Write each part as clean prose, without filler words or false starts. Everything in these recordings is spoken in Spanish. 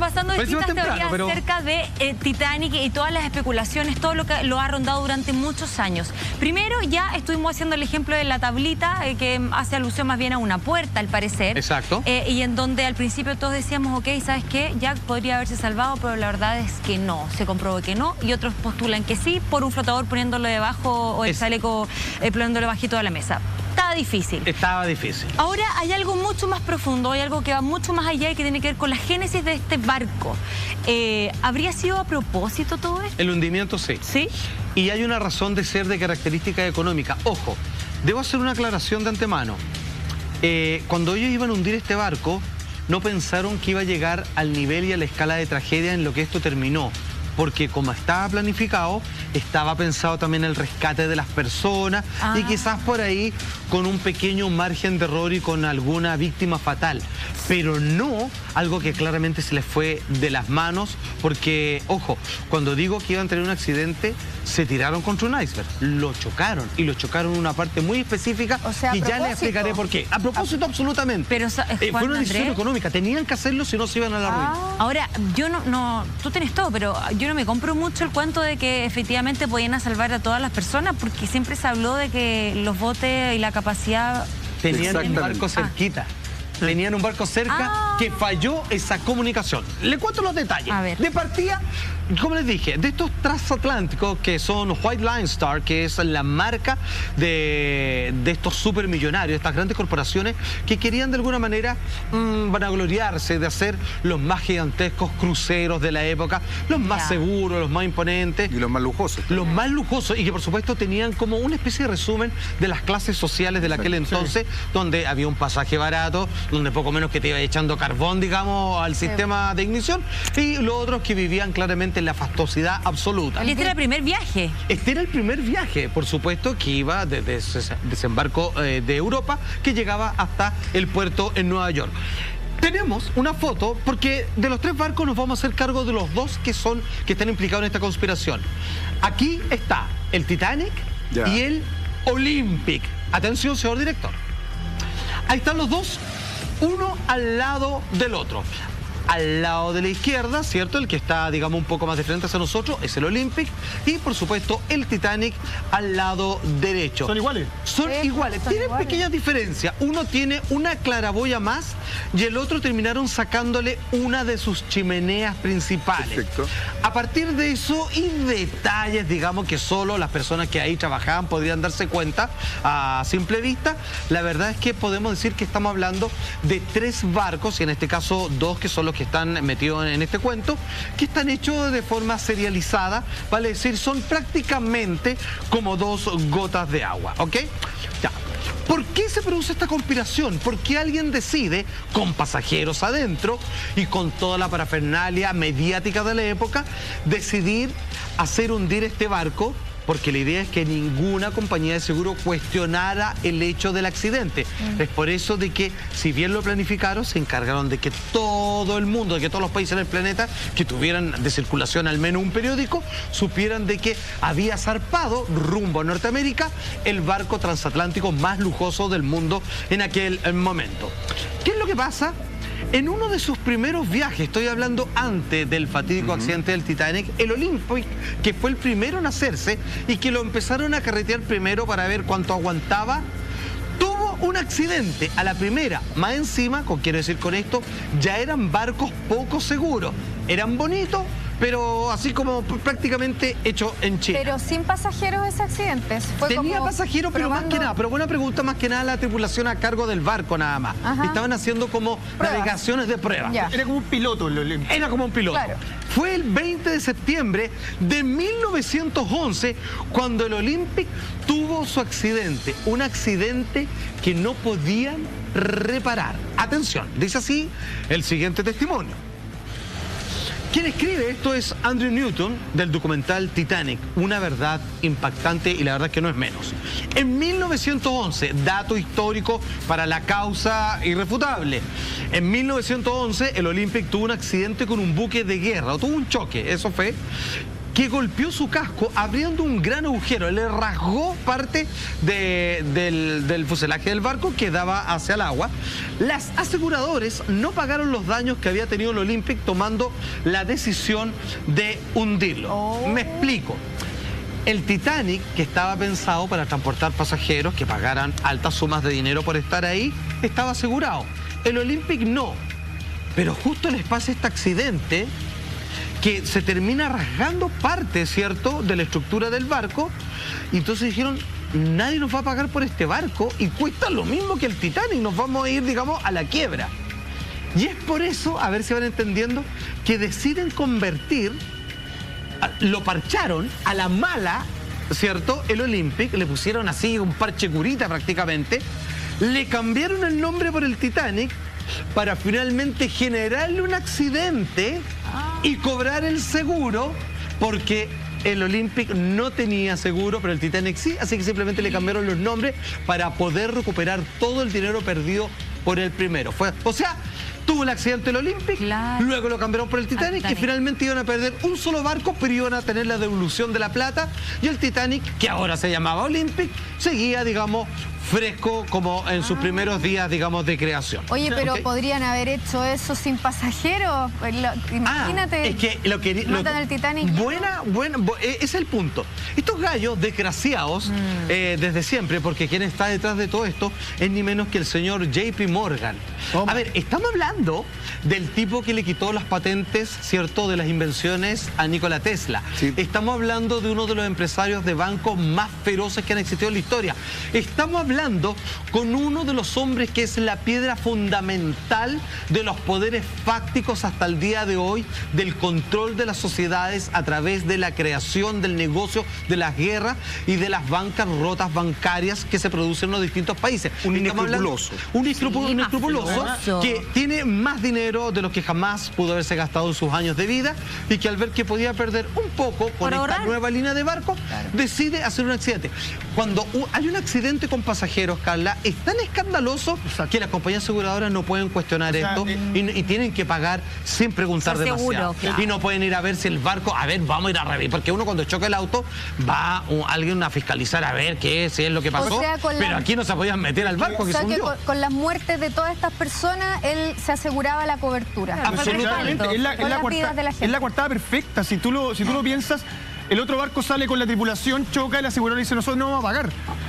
pasando distintas teorías acerca de Titanic y todas las especulaciones, todo lo que lo ha rondado durante muchos años. Primero, ya estuvimos haciendo el ejemplo de la tablita, que hace alusión más bien a una puerta, al parecer. Exacto. Y en donde al principio todos decíamos, ok, ¿sabes qué? Jack podría haberse salvado, pero la verdad es que no. Se comprobó que no, y otros postulan que sí, por un flotador poniéndolo debajo o el chaleco poniéndolo bajito de la mesa. Estaba difícil. Estaba difícil. Ahora hay algo mucho más profundo, hay algo que va mucho más allá y que tiene que ver con la génesis de este barco. ¿Habría sido a propósito todo esto? El hundimiento sí. ¿Sí? Y hay una razón de ser de características económicas. Ojo, debo hacer una aclaración de antemano. Cuando ellos iban a hundir este barco, no pensaron que iba a llegar al nivel y a la escala de tragedia en lo que esto terminó. Porque como estaba planificado, estaba pensado también el rescate de las personas y quizás por ahí con un pequeño margen de error y con alguna víctima fatal. Pero no algo que claramente se les fue de las manos, porque, ojo, cuando digo que iban a tener un accidente, se tiraron contra un iceberg, lo chocaron, y lo chocaron en una parte muy específica, o sea, y ya les explicaré por qué. A propósito, absolutamente. Pero, fue una decisión económica, tenían que hacerlo si no se iban a la ruina. Ahora, yo no, tú tienes todo, pero yo no me compro mucho el cuento de que efectivamente podían salvar a todas las personas, porque siempre se habló de que los botes y la capacidad... Tenían un barco cerquita. Tenían un barco cerca que falló esa comunicación. Le cuento los detalles. A ver. De partida, como les dije, de estos transatlánticos que son White Line Star, que es la marca de estos supermillonarios, estas grandes corporaciones que querían de alguna manera vanagloriarse de hacer los más gigantescos cruceros de la época, los más seguros, los más imponentes. Y los más lujosos. Los más lujosos y que por supuesto tenían como una especie de resumen de las clases sociales de aquel entonces, donde había un pasaje barato, donde poco menos que te iba echando carbón, digamos, al sistema de ignición, y los otros que vivían claramente en la fastuosidad absoluta. ¿Este era el primer viaje? Este era el primer viaje, por supuesto, que iba desde ese desembarco de Europa, que llegaba hasta el puerto en Nueva York. Tenemos una foto, porque de los tres barcos nos vamos a hacer cargo de los dos que están implicados en esta conspiración. Aquí está el Titanic y el Olympic. Atención, señor director. Ahí están los dos, uno al lado del otro. Al lado de la izquierda, ¿cierto? El que está, digamos, un poco más de frente hacia nosotros es el Olympic. Y, por supuesto, el Titanic al lado derecho. ¿Son iguales? Son iguales. Tienen pequeñas diferencias. Uno tiene una claraboya más y el otro terminaron sacándole una de sus chimeneas principales. Perfecto. A partir de eso y detalles, digamos, que solo las personas que ahí trabajaban podrían darse cuenta a simple vista, la verdad es que podemos decir que estamos hablando de tres barcos, y en este caso dos que son los que están metidos en este cuento, que están hechos de forma serializada, vale decir, son prácticamente como dos gotas de agua, ¿ok? Ya. ¿Por qué se produce esta conspiración? ¿Por qué alguien decide, con pasajeros adentro y con toda la parafernalia mediática de la época, decidir hacer hundir este barco? Porque la idea es que ninguna compañía de seguro cuestionara el hecho del accidente. Es por eso de que, si bien lo planificaron, se encargaron de que todo el mundo, de que todos los países del planeta que tuvieran de circulación al menos un periódico, supieran de que había zarpado rumbo a Norteamérica el barco transatlántico más lujoso del mundo en aquel momento. ¿Qué es lo que pasa? En uno de sus primeros viajes, estoy hablando antes del fatídico accidente del Titanic, el Olympic, que fue el primero en hacerse y que lo empezaron a carretear primero para ver cuánto aguantaba, tuvo un accidente a la primera. Más encima, quiero decir con esto, ya eran barcos poco seguros. Eran bonitos, pero así como prácticamente hecho en China. Pero sin pasajeros ese accidente. Tenía pasajeros, pero más que nada, pero buena pregunta, más que nada la tripulación a cargo del barco nada más. Estaban haciendo como navegaciones de prueba. Era como un piloto. Era como un piloto. Claro. Fue el 20 de septiembre de 1911 cuando el Olympic tuvo su accidente. Un accidente que no podían reparar. Atención, dice así el siguiente testimonio. Quien escribe esto es Andrew Newton, del documental Titanic, una verdad impactante y la verdad que no es menos. En 1911, dato histórico para la causa irrefutable, en 1911 el Olympic tuvo un accidente con un buque de guerra, o tuvo un choque, eso fue, que golpeó su casco abriendo un gran agujero. Le rasgó parte del fuselaje del barco que daba hacia el agua. Las aseguradores no pagaron los daños que había tenido el Olympic, tomando la decisión de hundirlo. Me explico. El Titanic, que estaba pensado para transportar pasajeros que pagaran altas sumas de dinero por estar ahí, estaba asegurado. El Olympic no. Pero justo les pasa este accidente que se termina rasgando parte, ¿cierto?, de la estructura del barco. Y entonces dijeron, nadie nos va a pagar por este barco y cuesta lo mismo que el Titanic. Nos vamos a ir, digamos, a la quiebra. Y es por eso, a ver si van entendiendo, que deciden convertir... Lo parcharon a la mala, ¿cierto? El Olympic, le pusieron así un parche curita prácticamente, le cambiaron el nombre por el Titanic para finalmente generarle un accidente y cobrar el seguro, porque el Olympic no tenía seguro, pero el Titanic sí, así que simplemente le cambiaron los nombres para poder recuperar todo el dinero perdido por el primero. O sea, tuvo el accidente el Olympic, luego lo cambiaron por el Titanic y finalmente iban a perder un solo barco, pero iban a tener la devolución de la plata, y el Titanic, que ahora se llamaba Olympic, seguía, digamos, fresco como en sus primeros días, digamos, de creación. Oye, pero podrían haber hecho eso sin pasajeros. Imagínate. Es que matan al Titanic. Ese es el punto. Estos gallos desgraciados, desde siempre, porque quien está detrás de todo esto es ni menos que el señor JP Morgan. A ver, estamos hablando del tipo que le quitó las patentes, ¿cierto?, de las invenciones a Nikola Tesla. Sí. Estamos hablando de uno de los empresarios de banco más feroces que han existido en la historia. Estamos hablando con uno de los hombres que es la piedra fundamental de los poderes fácticos hasta el día de hoy, del control de las sociedades a través de la creación del negocio, de las guerras y de las bancarrotas bancarias que se producen en los distintos países. Un inescrupuloso. Un inescrupuloso que tiene más dinero de lo que jamás pudo haberse gastado en sus años de vida, y que al ver que podía perder un poco con esta nueva línea de barco, decide hacer un accidente. Cuando hay un accidente con pasajeros, Carla, es tan escandaloso que las compañías aseguradoras no pueden cuestionar esto y tienen que pagar sin preguntar demasiado. Y no pueden ir a ver si el barco, a ver, vamos a ir a revisar, porque uno cuando choca el auto va alguien a fiscalizar a ver si es lo que pasó, pero aquí no se podían meter al barco. O sea que con las muertes de todas estas personas, él se aseguraba la cobertura. Absolutamente. Es la coartada perfecta. Si tú lo piensas, el otro barco sale con la tripulación, choca, el asegurador dice, nosotros no vamos a pagar.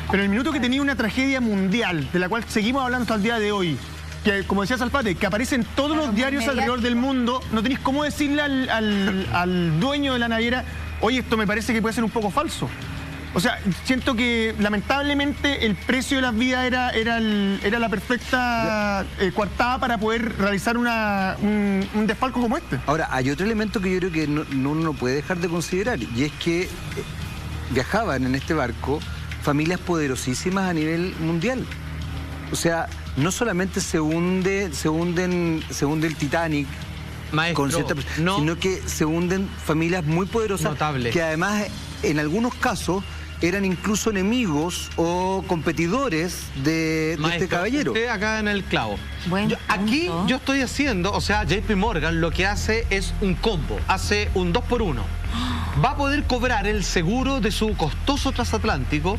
Pero en el minuto que tenía una tragedia mundial, de la cual seguimos hablando hasta el día de hoy, que, como decía Salpate, que aparece en todos los diarios alrededor del mundo, no tenéis cómo decirle al dueño de la naviera, oye, esto me parece que puede ser un poco falso. O sea, siento que lamentablemente el precio de las vidas era la perfecta coartada para poder realizar un desfalco como este. Ahora, hay otro elemento que yo creo que uno no puede dejar de considerar, y es que viajaban en este barco familias poderosísimas a nivel mundial. O sea, no solamente se hunde el Titanic, maestro, sino que se hunden familias muy poderosas, notable, que además en algunos casos eran incluso enemigos o competidores de este caballero. Usted acá en el clavo. Aquí yo estoy haciendo, o sea, JP Morgan lo que hace es un combo, hace un 2x1. Va a poder cobrar el seguro de su costoso transatlántico,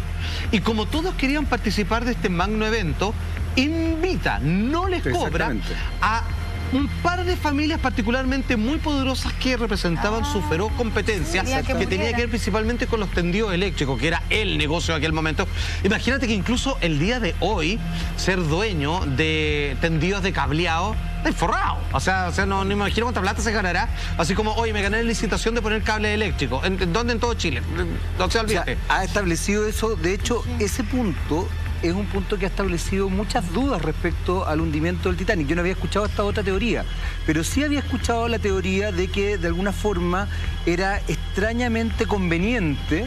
y como todos querían participar de este magno evento, invita, no les cobra a un par de familias particularmente muy poderosas que representaban su feroz competencia, que tenía que ver principalmente con los tendidos eléctricos, que era el negocio de aquel momento. Imagínate que incluso el día de hoy, ser dueño de tendidos de cableado, está forrado. O sea no me imagino cuánta plata se ganará. Así como, oye, me gané la licitación de poner cable eléctrico. ¿Dónde? En todo Chile. No se olvide. O sea, ha establecido eso. De hecho, ese punto es un punto que ha establecido muchas dudas respecto al hundimiento del Titanic. Yo no había escuchado esta otra teoría, pero sí había escuchado la teoría de que de alguna forma era extrañamente conveniente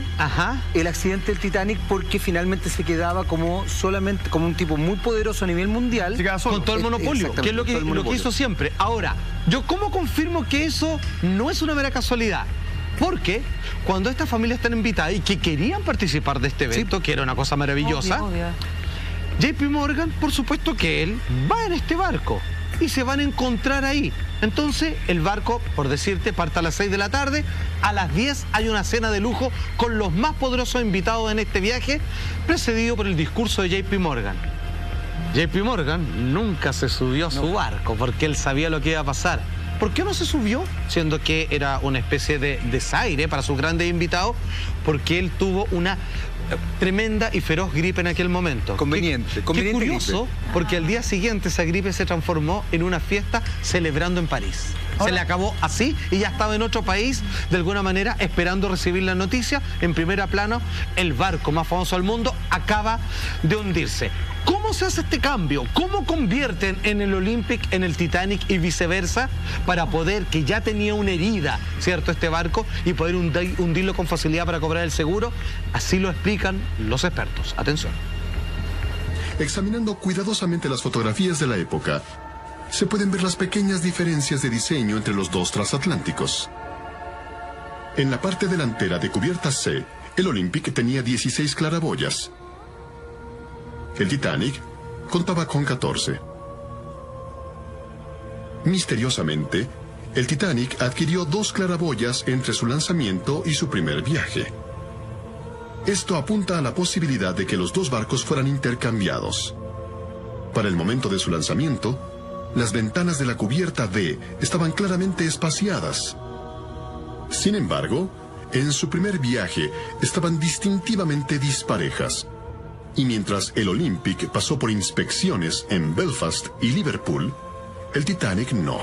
el accidente del Titanic, porque finalmente se quedaba como solamente como un tipo muy poderoso a nivel mundial, con todo el monopolio, que es lo que hizo siempre. Ahora, ¿yo cómo confirmo que eso no es una mera casualidad? Porque cuando estas familias están invitadas y que querían participar de este evento, que era una cosa maravillosa, JP Morgan, por supuesto que él va en este barco y se van a encontrar ahí. Entonces el barco, por decirte, parte a las 6 de la tarde, a las 10 hay una cena de lujo con los más poderosos invitados en este viaje, precedido por el discurso de JP Morgan. JP Morgan nunca se subió a su barco porque él sabía lo que iba a pasar. ¿Por qué no se subió? Siendo que era una especie de desaire para sus grandes invitados, porque él tuvo una tremenda y feroz gripe en aquel momento. Conveniente curioso, gripe. Porque al día siguiente esa gripe se transformó en una fiesta celebrando en París. Se le acabó así y ya estaba en otro país, de alguna manera, esperando recibir la noticia. En primera plano, el barco más famoso del mundo acaba de hundirse. ¿Cómo se hace este cambio? ¿Cómo convierten en el Olympic en el Titanic y viceversa para poder, que ya tenía una herida, ¿cierto?, este barco, y poder hundirlo con facilidad para cobrar el seguro? Así lo explican los expertos. Atención. Examinando cuidadosamente las fotografías de la época, se pueden ver las pequeñas diferencias de diseño entre los dos transatlánticos. En la parte delantera de cubierta C, el Olympic tenía 16 claraboyas. El Titanic contaba con 14. Misteriosamente, el Titanic adquirió 2 claraboyas entre su lanzamiento y su primer viaje. Esto apunta a la posibilidad de que los dos barcos fueran intercambiados. Para el momento de su lanzamiento, las ventanas de la cubierta D estaban claramente espaciadas. Sin embargo, en su primer viaje estaban distintivamente disparejas. Y mientras el Olympic pasó por inspecciones en Belfast y Liverpool, el Titanic no.